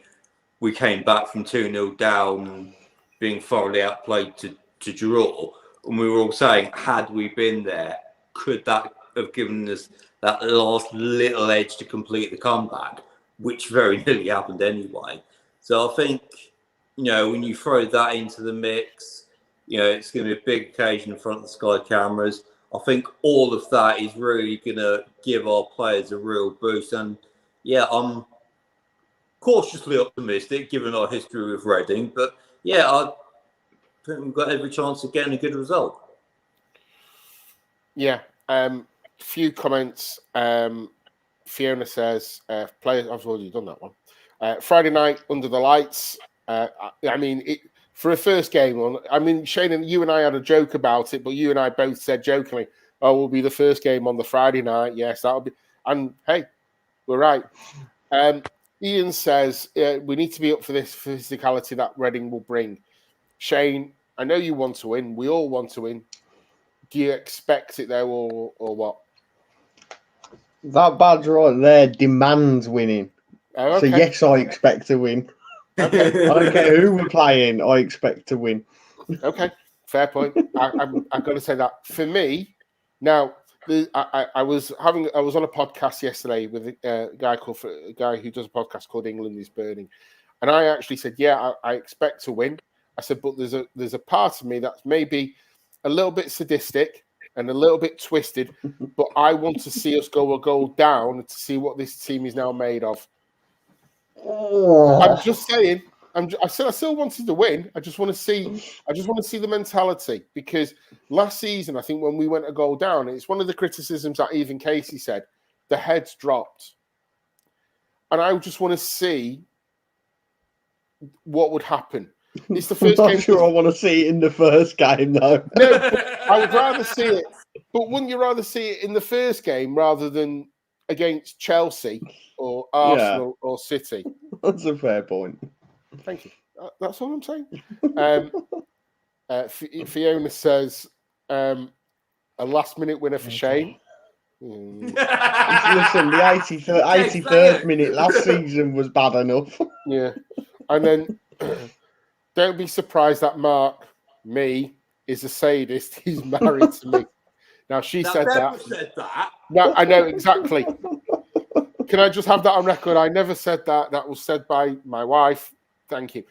we came back from 2-0 down and being thoroughly outplayed to draw, and we were all saying, had we been there, could that have given us that last little edge to complete the comeback, which very nearly happened anyway. So I think, when you throw that into the mix, it's going to be a big occasion in front of the Sky cameras. I think all of that is really going to give our players a real boost. And yeah, I'm cautiously optimistic given our history with Reading. But yeah, I think we've got every chance of getting a good result. Yeah. Few comments. Fiona says, players, I've already done that one. Friday night under the lights. For a first game, Shane, you and I had a joke about it, but you and I both said jokingly, "Oh, will be the first game on the Friday night." Yes, that'll be. And hey, we're right. Ian says we need to be up for this physicality that Reading will bring. Shane, I know you want to win. We all want to win. Do you expect it though, or what? That badge right there demands winning. Oh, okay. So yes, I expect to win. Okay. I don't care who we're playing. I expect to win. Okay, fair point. I'm going to say that for me. Now, I was on a podcast yesterday with a guy who does a podcast called England is Burning, and I actually said, yeah, I expect to win. I said, but there's a part of me that's maybe a little bit sadistic and a little bit twisted, but I want to see us go a goal down to see what this team is now made of. I'm just saying. I said I still wanted to win. I just want to see the mentality, because last season I think when we went a goal down, it's one of the criticisms that even Casey said, the heads dropped, and I just want to see what would happen. It's the first I'm game. not sure I want to see it in the first game though. No, I would rather see it. But wouldn't you rather see it in the first game rather than against Chelsea or Arsenal or City? That's a fair point. Thank you. That's all I'm saying. Fiona says a last-minute winner for Shane. Listen, the 83rd minute last season was bad enough. Yeah. And then don't be surprised that Marc, me, is a sadist. He's married to me. Now, she said that. Said that. No, I know, exactly. Can I just have that on record? I never said that. That was said by my wife. Thank you.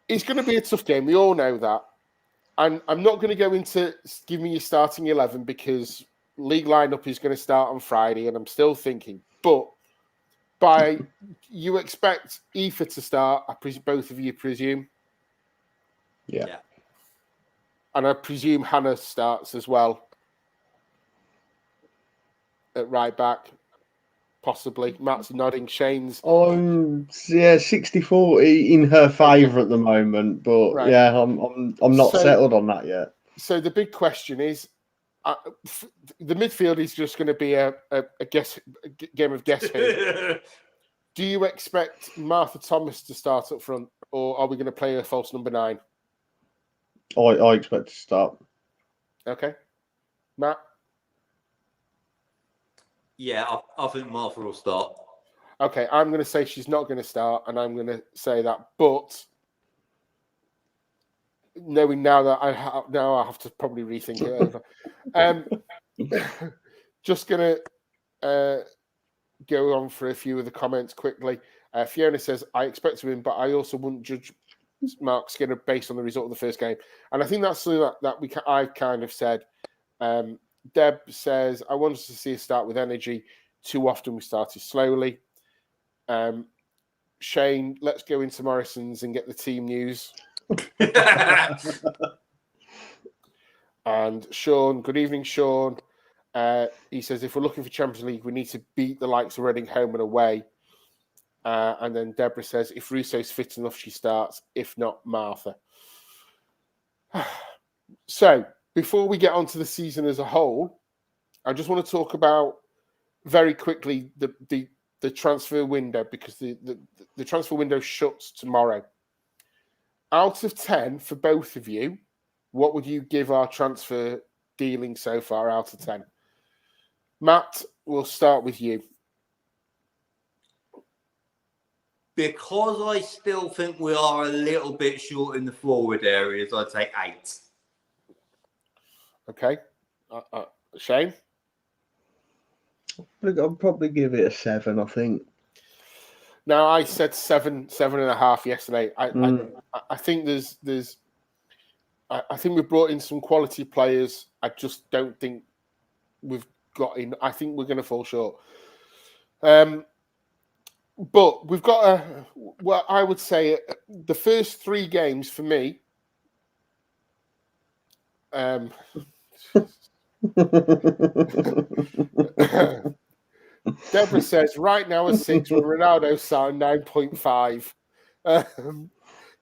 It's going to be a tough game. We all know that. And I'm not going to go into giving you starting 11 because league lineup is going to start on Friday, and I'm still thinking. But you expect Aoife to start, both of you presume? Yeah. And I presume Hannah starts as well at right back, possibly. Matt's nodding. Shane's 60-40 in her favour at the moment, but right. Yeah, I'm not settled on that yet. So the big question is, the midfield is just going to be a game of guess who. Do you expect Martha Thomas to start up front, or are we going to play a false number 9? I expect to start. Okay. Matt? Yeah, I think Martha will start. Okay, I'm going to say she's not going to start, and I'm going to say that. But knowing now that I have to probably rethink it over. Just going to go on for a few of the comments quickly. Fiona says, I expect to win, but I also wouldn't judge Marc Skinner based on the result of the first game. And I think that's something that I've kind of said. Deb says, I wanted to see us start with energy. Too often we started slowly. Shane, let's go into Morrison's and get the team news. And Sean, good evening, Sean. He says, if we're looking for Champions League, we need to beat the likes of Reading home and away. And then Deborah says, if Russo's fit enough, she starts. If not, Martha. So, before we get on to the season as a whole, I just want to talk about very quickly the transfer window, because the transfer window shuts tomorrow. out of 10 for both of you, what would you give our transfer dealing so far out of 10? Matt, we'll start with you. Because I still think we are a little bit short in the forward areas, I'd say 8. Okay. Shane? I'll probably give it a 7, I think. Now, I said 7.5 yesterday. I think I think we've brought in some quality players. I just don't think we've got in. I think we're going to fall short. But we've got well, I would say the first 3 games for me. Deborah says, right now a 6 with Ronaldo signed 9.5.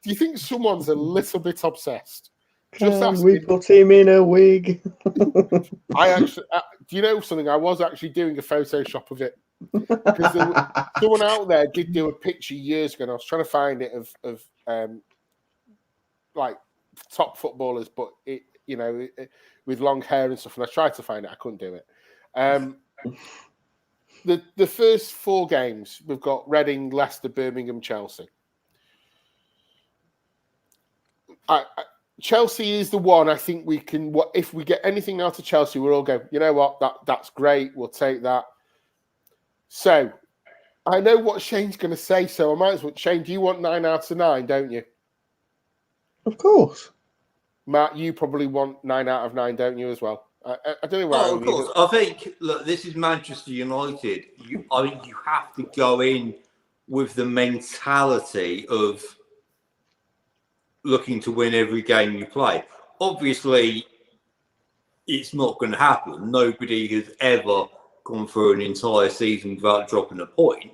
Do you think someone's a little bit obsessed? Just asking. We put him in a wig. I actually, do you know something? I was actually doing a Photoshop of it. Because someone out there did do a picture years ago, and I was trying to find it of like top footballers, but with long hair and stuff. And I tried to find it, I couldn't do it. The first 4 games we've got Reading, Leicester, Birmingham, Chelsea. Chelsea is the one I think we can. If we get anything out of Chelsea, we'll all go, you know what, that's great. We'll take that. So, I know what Shane's going to say, so I might as well. Shane, do you want 9 out of 9, don't you? Of course. Matt, you probably want 9 out of 9, don't you, as well? I don't know why. Oh, of course. I think, look, this is Manchester United. I think you have to go in with the mentality of looking to win every game you play. Obviously, it's not going to happen. Nobody has ever gone through an entire season without dropping a point,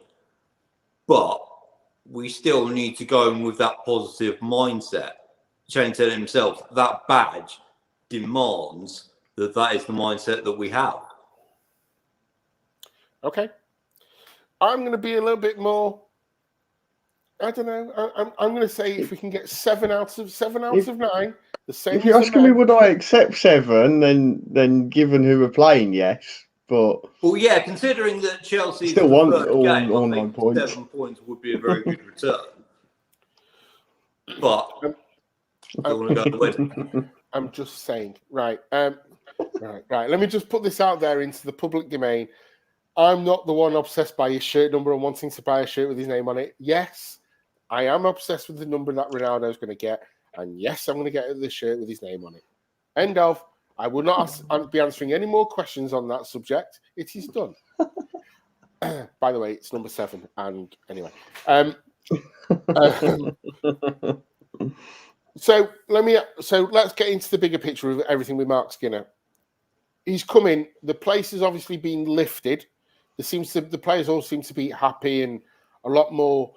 but we still need to go in with that positive mindset. Shane said himself, that badge demands that is the mindset that we have. Okay. I'm going to be a little bit more, I don't know, I'm going to say if we can get 7 out of 9, the same. If you're asking me would I accept 7, then given who we're playing, yes. But well, yeah, considering that Chelsea still want all 9 points. 7 points would be a very good return. But I'm just saying, right. Right. Let me just put this out there into the public domain. I'm not the one obsessed by his shirt number and wanting to buy a shirt with his name on it. Yes, I am obsessed with the number that Ronaldo's going to get, and yes, I'm going to get the shirt with his name on it. End of. I will not be answering any more questions on that subject. It is done. By the way, it's number 7. And anyway, so let's get into the bigger picture of everything with Marc Skinner. He's come in. The place has obviously been lifted. The players all seem to be happy and a lot more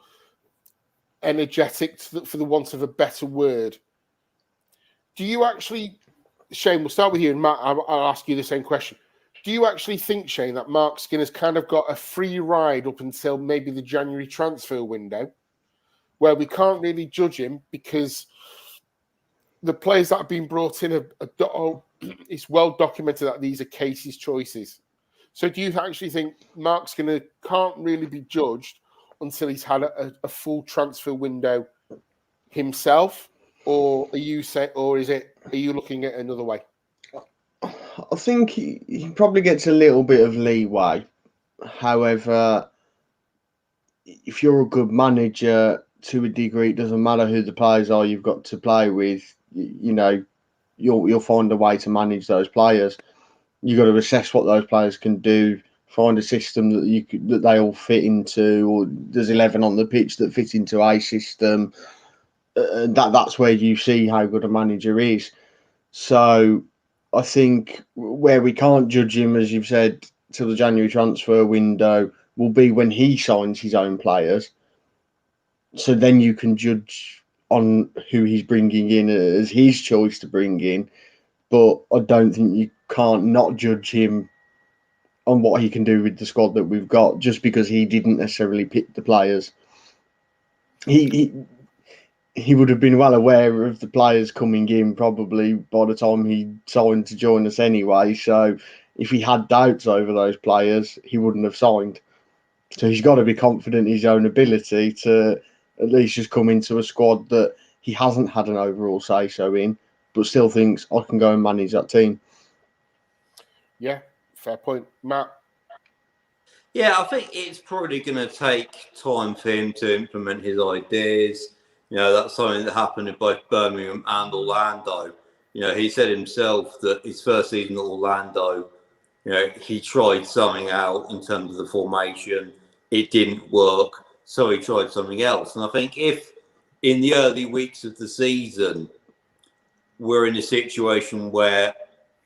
energetic, for the want of a better word. Do you actually? Shane, we'll start with you, and Matt, I'll ask you the same question. Do you actually think, Shane, that Marc Skinner's kind of got a free ride up until maybe the January transfer window, where we can't really judge him because the players that have been brought in it's well documented that these are Casey's choices. So do you actually think Marc Skinner can't really be judged until he's had a full transfer window himself? Or are you looking at another way? I think he probably gets a little bit of leeway. However, if you're a good manager, to a degree, it doesn't matter who the players are you've got to play with. You'll find a way to manage those players. You've got to assess what those players can do, find a system that they all fit into, or there's 11 on the pitch that fit into a system. That's where you see how good a manager is. So I think where we can't judge him, as you've said, till the January transfer window will be when he signs his own players. So then you can judge on who he's bringing in as his choice to bring in. But I don't think you can't not judge him on what he can do with the squad that we've got just because he didn't necessarily pick the players. he would have been well aware of the players coming in probably by the time he signed to join us anyway. So if he had doubts over those players, he wouldn't have signed. So he's got to be confident in his own ability to at least just come into a squad that he hasn't had an overall say-so in, but still thinks, I can go and manage that team. Yeah, fair point. Matt? Yeah, I think it's probably going to take time for him to implement his ideas. That's something that happened in both Birmingham and Orlando. He said himself that his first season at Orlando, he tried something out in terms of the formation. It didn't work, so he tried something else. And I think if in the early weeks of the season, we're in a situation where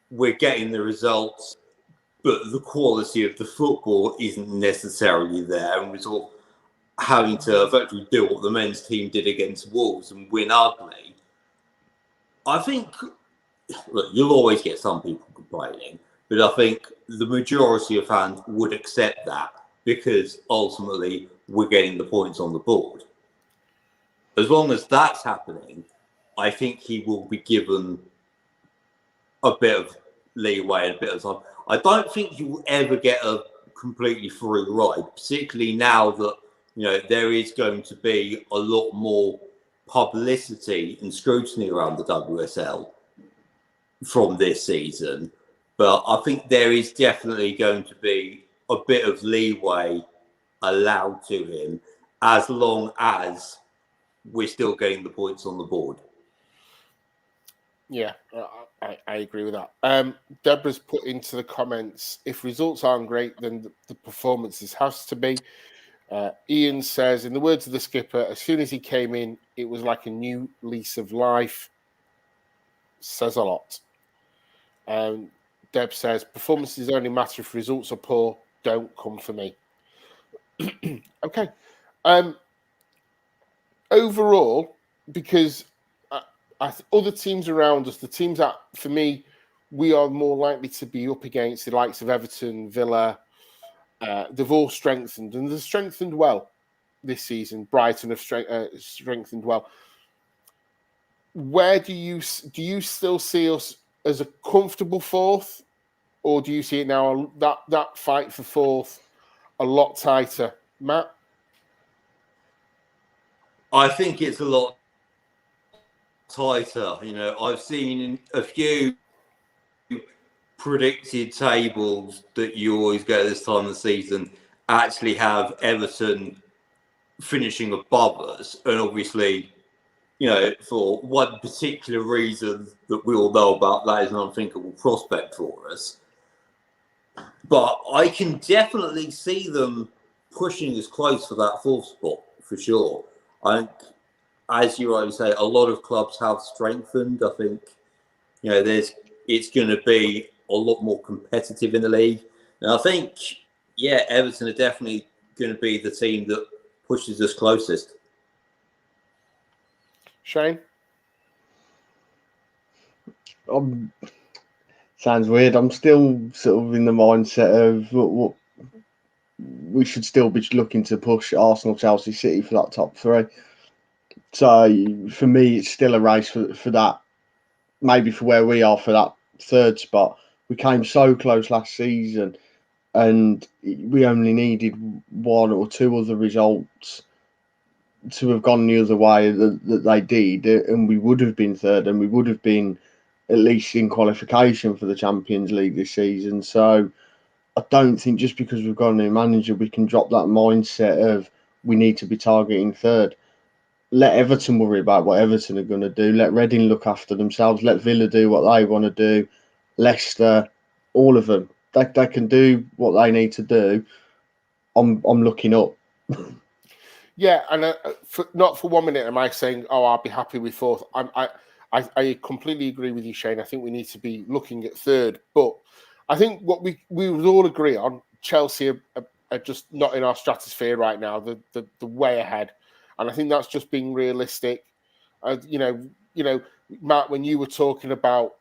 we're getting the results, but the quality of the football isn't necessarily there, and we're sort of having to effectively do what the men's team did against Wolves and win ugly. I think, look, you'll always get some people complaining, but I think the majority of fans would accept that because ultimately we're getting the points on the board. As long as that's happening, I think he will be given a bit of leeway and a bit of time. I don't think you will ever get a completely free ride, particularly now that there is going to be a lot more publicity and scrutiny around the WSL from this season. But I think there is definitely going to be a bit of leeway allowed to him as long as we're still getting the points on the board. Yeah, I agree with that. Deborah's put into the comments, if results aren't great, then the performances has to be. Ian says, in the words of the skipper, as soon as he came in, it was like a new lease of life. Says a lot. Deb says, performances only matter if results are poor. Don't come for me. Okay. Overall, because other teams around us, the teams that, for me, we are more likely to be up against, the likes of Everton, Villa, they've all strengthened, and they've strengthened well this season. Brighton have strengthened well. Where do you still see us as a comfortable fourth, or do you see it now that fight for fourth a lot tighter, Matt? I think it's a lot tighter. I've seen a few predicted tables that you always get this time of the season actually have Everton finishing above us, and obviously, for one particular reason that we all know about, that is an unthinkable prospect for us. But I can definitely see them pushing us close for that fourth spot for sure. I think, as you always say, a lot of clubs have strengthened. I think, it's going to be a lot more competitive in the league. And I think, Everton are definitely going to be the team that pushes us closest. Shane? Sounds weird. I'm still sort of in the mindset of what we should still be looking to push Arsenal, Chelsea, City for that top three. So for me, it's still a race for that, maybe for where we are for that third spot. We came so close last season, and we only needed one or two other results to have gone the other way that they did, and we would have been third, and we would have been at least in qualification for the Champions League this season. So I don't think just because we've got a new manager, we can drop that mindset of we need to be targeting third. Let Everton worry about what Everton are going to do. Let Reading look after themselves. Let Villa do what they want to do. Leicester, all of them. They can do what they need to do. I'm looking up. Yeah, and not for 1 minute am I saying, I'll be happy with fourth. I completely agree with you, Shane. I think we need to be looking at third. But I think what we would all agree on, Chelsea are just not in our stratosphere right now. The way ahead. And I think that's just being realistic. Matt, when you were talking about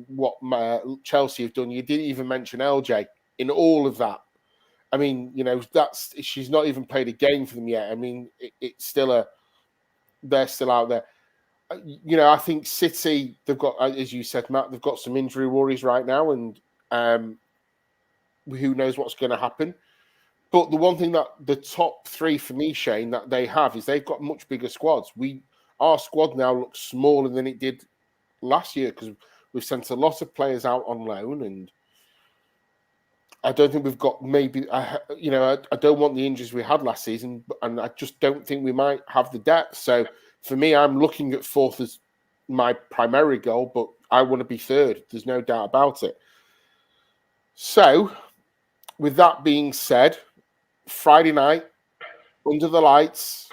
what Chelsea have done, you didn't even mention LJ in all of that. I mean, she's not even played a game for them yet. I mean, it's still they're still out there. You know, I think City, they've got, as you said, Matt, they've got some injury worries right now, and who knows what's going to happen. But the one thing that the top three for me, Shane, that they have is they've got much bigger squads. Our squad now looks smaller than it did last year because we've sent a lot of players out on loan, and I don't think we've got I don't want the injuries we had last season, and I just don't think we might have the depth. So for me, I'm looking at fourth as my primary goal, but I want to be third. There's no doubt about it. So with that being said, Friday night, under the lights,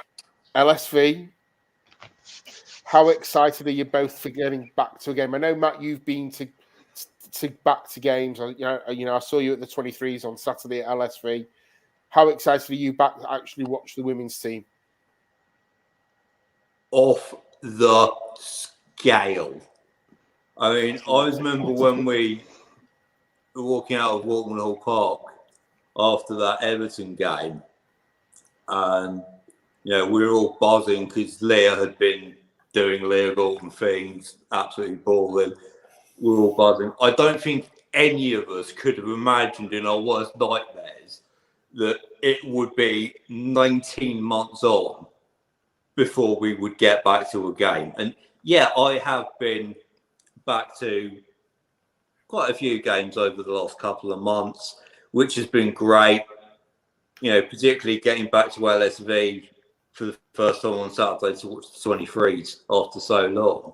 LSV. How excited are you both for getting back to a game? I know, Matt, you've been to back to games. I saw you at the 23s on Saturday at LSV. How excited are you back to actually watch the women's team? Off the scale. I mean, I remember when we were walking out of Walkman Hall Park after that Everton game, and we were all buzzing because Leah had been doing Leah Gordon things, absolutely balling. We were all buzzing. I don't think any of us could have imagined in our worst nightmares that it would be 19 months on before we would get back to a game. And yeah, I have been back to quite a few games over the last couple of months, which has been great. Particularly getting back to LSV for the first time on Saturday to watch the 23s after so long.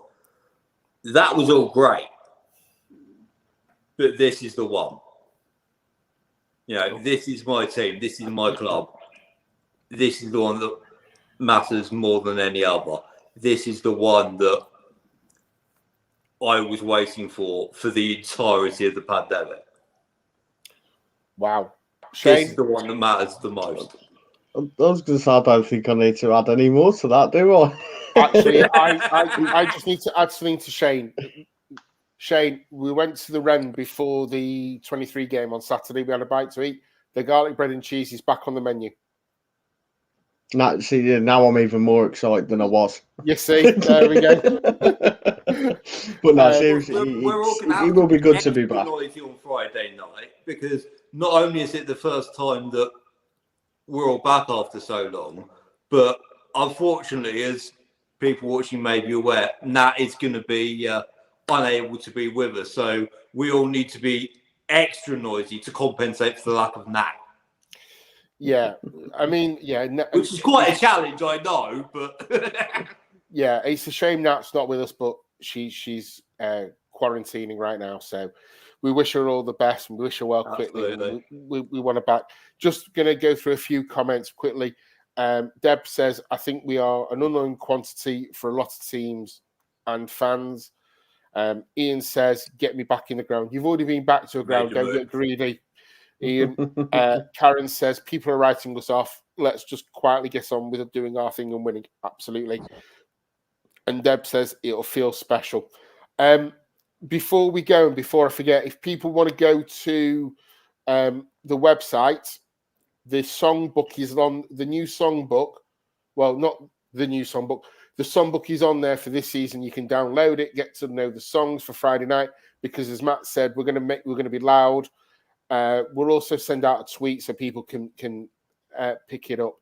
That was all great. But this is the one. This is my team. This is my club. This is the one that matters more than any other. This is the one that I was waiting for the entirety of the pandemic. Wow. Shane? This is the one that matters the most. I was going to say, I don't think I need to add any more to that, do I? Actually, I just need to add something to Shane. Shane, we went to the Wren before the 23 game on Saturday. We had a bite to eat. The garlic bread and cheese is back on the menu. Now I'm even more excited than I was. You see, there we go. But no, seriously, it will be good to be back. Noisy on Friday night, because not only is it the first time that we're all back after so long, but unfortunately, as people watching may be aware, Nat is going to be unable to be with us. So we all need to be extra noisy to compensate for the lack of Nat. Yeah, I mean, yeah. Which is quite a challenge, I know, but... Yeah, it's a shame Nat's not with us, but she's quarantining right now. So we wish her all the best and we wish her well quickly. We want her back. Just going to go through a few comments quickly. Deb says, I think we are an unknown quantity for a lot of teams and fans. Ian says, get me back in the ground. You've already been back to a ground. Don't get greedy. Ian. Karen says, people are writing us off. Let's just quietly get on with doing our thing and winning. Absolutely. And Deb says, it'll feel special. Before we go and before I forget, if people want to go to the website, the songbook is on the new songbook. Well, not the new songbook. The songbook is on there for this season. You can download it, get to know the songs for Friday night. Because as Matt said, we're going to be loud. We'll also send out a tweet so people can pick it up.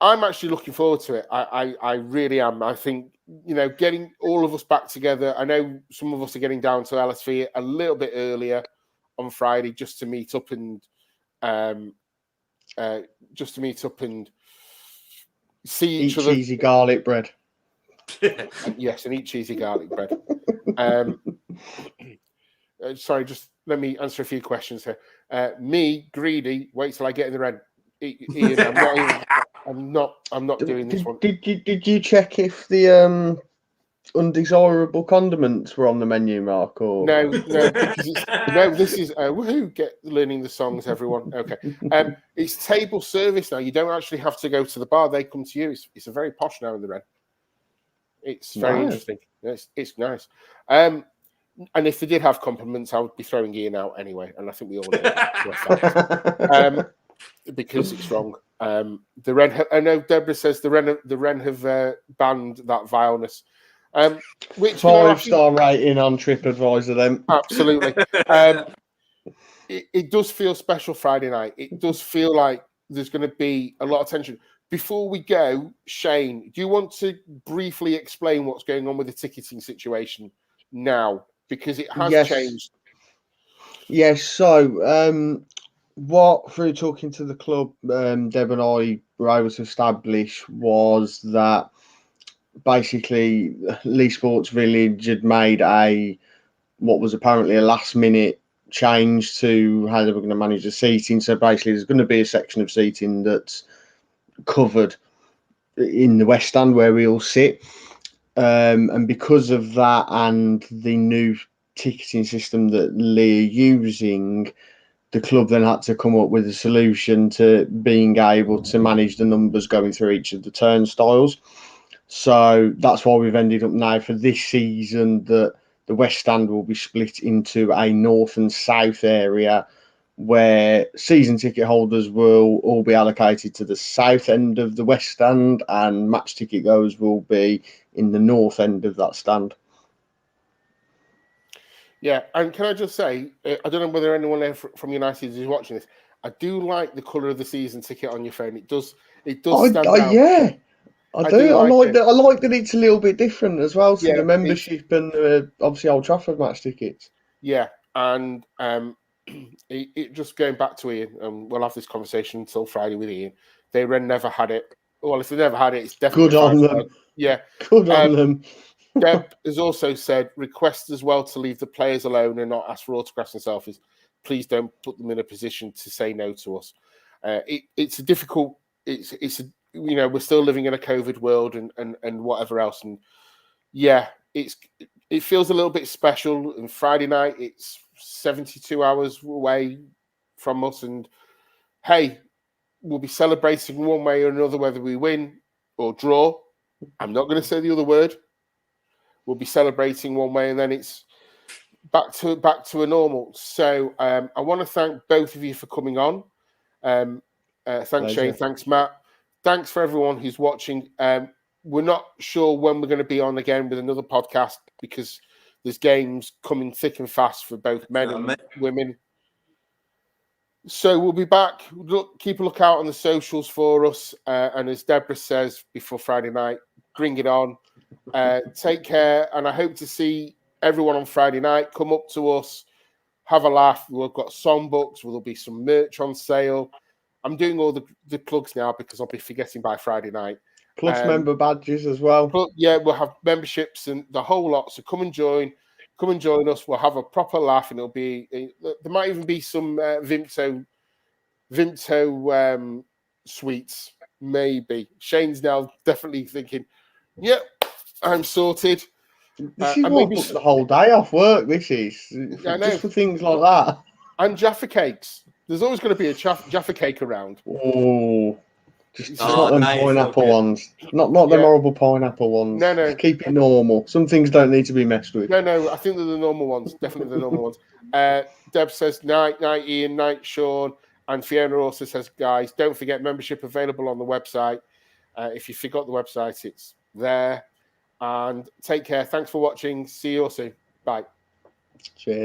I'm actually looking forward to it. I really am. I think, getting all of us back together. I know some of us are getting down to LSV a little bit earlier on Friday just to meet up and see each other. Cheesy garlic bread. Yes, and eat cheesy garlic bread. Sorry, just let me answer a few questions here. Me, greedy, wait till I get in the red. Ian, I'm not doing this one. Did you check if the undesirable condiments were on the menu, Mark? Or No, because this is woohoo! Get learning the songs, everyone. Okay, it's table service now. You don't actually have to go to the bar; they come to you. It's a very posh now in the Red. It's very interesting. It's nice. And if they did have compliments, I would be throwing Ian out anyway. And I think we all know that. Because it's wrong. The Wren. I know Deborah says the Wren have banned that vileness. Which 5-star rating on TripAdvisor. Then absolutely. It does feel special Friday night. It does feel like there's going to be a lot of tension. Before we go, Shane, do you want to briefly explain what's going on with the ticketing situation now? Because it has changed. Yes. So, what through talking to the club, Deb and I were able to establish was that basically Lee Sports Village had made what was apparently a last-minute change to how they were going to manage the seating. So basically, there's going to be a section of seating that's covered in the West Stand where we all sit. And because of that and the new ticketing system that Lee are using, the club then had to come up with a solution to being able to manage the numbers going through each of the turnstiles. So that's why we've ended up now for this season that the West Stand will be split into a north and south area where season ticket holders will all be allocated to the south end of the West Stand and match ticket goers will be in the north end of that stand. Yeah, and can I just say, I don't know whether anyone there from United is watching this. I do like the colour of the season ticket on your phone. It does stand out. Yeah, I do. I like it. that. I like that it's a little bit different as well to the membership and obviously Old Trafford match tickets. Yeah, and it just going back to Ian, and we'll have this conversation until Friday with Ian. They never had it. Well, if they never had it, it's definitely good on them. Yeah, good on them. Deb has also said request as well to leave the players alone and not ask for autographs and selfies. Please don't put them in a position to say no to us. It's a difficult. It's a, we're still living in a COVID world and whatever else. And yeah, it feels a little bit special. And Friday night, it's 72 hours away from us. And hey, we'll be celebrating one way or another, whether we win or draw. I'm not going to say the other word. We'll be celebrating one way, and then it's back to a normal. So I want to thank both of you for coming on. Thanks, Pleasure. Shane. Thanks, Matt. Thanks for everyone who's watching. We're not sure when we're going to be on again with another podcast because there's games coming thick and fast for both men and women. So we'll be back. Keep a lookout on the socials for us. And as Deborah says before Friday night, bring it on. Take care. And I hope to see everyone on Friday night. Come up to us, have a laugh. We've got songbooks. There'll be some merch on sale. I'm doing all the plugs now because I'll be forgetting by Friday night. Plus member badges as well. Yeah, we'll have memberships and the whole lot. So come and join us. We'll have a proper laugh, and it'll be. There might even be some Vimto sweets. Maybe Shane's now definitely thinking, "Yep, I'm sorted." This is what booked the whole day off work. This is just for things like that. And Jaffa cakes. There's always going to be a Jaffa cake around. Oh. Just not them pineapple ones. Not them horrible pineapple ones. No. Just keep it normal. Some things don't need to be messed with. No. I think they're the normal ones. Definitely the normal ones. Deb says, night, Ian, night, Sean. And Fiona also says, guys, don't forget membership available on the website. If you forgot the website, it's there. And take care. Thanks for watching. See you all soon. Bye. Cheers.